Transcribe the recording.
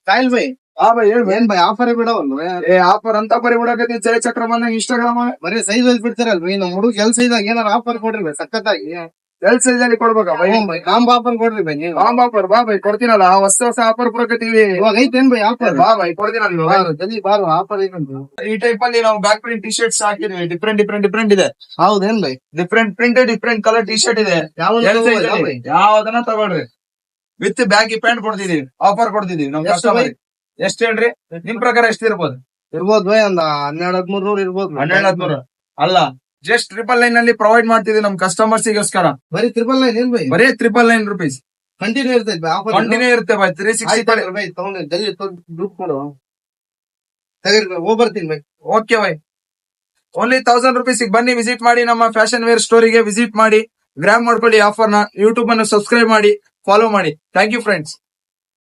Soil by ಹಾ by ಹೇಳ್ by. ಏನ್ ಬೈ ಆಫರ್ ಬಿಡವಲ್ವ? ಆಫರ್ ಅಂತ ಬರೀ ಬಿಡಕತ್ತಿ ಜಯ ಚಕ್ರ ಬಂದಂಗ ಇನ್ಸ್ಟಾಗ್ರಾಮ್ ಬರೀ ಸೈಜ್ ವೈಸ್ ಬಿಡ್ತಾರಲ್ ಬೈ. ನಮ್ ಹುಡುಗ ಎಲ್ ಸೈಜ್ ಏನಾರ ಆಫರ್ ಕೊಡ್ರಿ ಬೈ, ಸಖತ್ತಾಗಿ. ಎಲ್ ಸೈಜ್ ಅಲ್ಲಿ ಕೊಡ್ಬೇಕಾ ಬೈ? ಕಾಂಬ ಆಫರ್ ಕೊಡ್ರಿ ಬೈ ನೀವು. ಆಫರ್ ಬಾ ಬೈ ಕೊಡ್ತೀನಲ್ಲ, ಹೊಸ ಆಫರ್ ಕೊಡಕತ್ತೀವಿ. ಇವಾಗ ಐತೇನ್ ಬೈ ಆಫರ್? ಬಾ ಬೈ ಕೊಡ್ತೀನಲ್ಲ ಇವಾಗ. ಬಾರು ಜಲ್ದಿ ಬಾರು, ಆಫರ್ ಐತಂತ. ಈ ಟೈಪ್ ಅಲ್ಲಿ ನಾವು ಬ್ಯಾಕ್ ಪ್ರಿಂಟ್ ಟಿ ಶರ್ಟ್ಸ್ ಹಾಕಿದ್ವಿ. ಡಿಫ್ರೆಂಟ್ ಇದೆ. ಹೌದೇನ್ ಬೈ? Different print, different colour T shirt ಇದೆ. L size ಅಲ್ಲಿ ಯಾವ್ದನ್ನ ತಗೊಳ್ರಿ. ವಿತ್ ಬ್ಯಾಗಿ ಪ್ಯಾಂಟ್ ಕೊಡ್ತಿದೀವಿ, ಆಫರ್ ಕೊಡ್ತಿದೀವಿ ನಮ್ ಎಷ್ಟು ಬೈ? ಕಸ್ಟಮರ್. ಎಷ್ಟ್ ಹೇಳ್ರಿ ನಿಮ್ ಪ್ರಕಾರ ಎಷ್ಟ್ ಇರ್ಬೋದು? ಇರ್ಬೋದು ಬೈ, ಒಂದ್ 1200-1300 ಇರ್ಬೋದು. 1200 ಅಲ್ಲ, ಜಸ್ಟ್ 999 ಅಲ್ಲಿ ಪ್ರೊವೈಡ್ ಮಾಡ್ತಿದೀವಿ ನಮ್ ಕಸ್ಟಮರ್ಸ್ ಗೋಸ್ಕರ. ಬರೀ 999 ಏನ್ ಬೈ? ಬರೀ 999 rupees ಕಂಟಿನ್ಯೂ ಇರ್ತೈತಿ ಬೈ ಆಫರ್. ಕಂಟಿನ್ಯೂ ಇರುತ್ತೆ ಬೈ. 360 ಬೈ ತಗೊಂಡು ಜಲ್ದಿ ದುಡ್ಡು ಕೊಡು. ತಗರಿ ಬೈ, ಹೋಗ್ ಬರ್ತೀನಿ bye. Okay bye. Only 1000 rupees ಬನ್ನಿ, ವಿಸಿಟ್ ಮಾಡಿ ನಮ್ಮ ಫ್ಯಾಷನ್ ವೇರ್ ಸ್ಟೋರಿಗೆ ವಿಸಿಟ್ ಮಾಡಿ, ಗ್ರಾಬ್ ಮಾಡ್ಕೊಳ್ಳಿ ಆಫರ್ ನ. ಯೂಟ್ಯೂಬ್ ಅನ್ನು ಸಬ್ಸ್ಕ್ರೈಬ್ ಮಾಡಿ, ಫಾಲೋ ಮಾಡಿ. Thank you friends.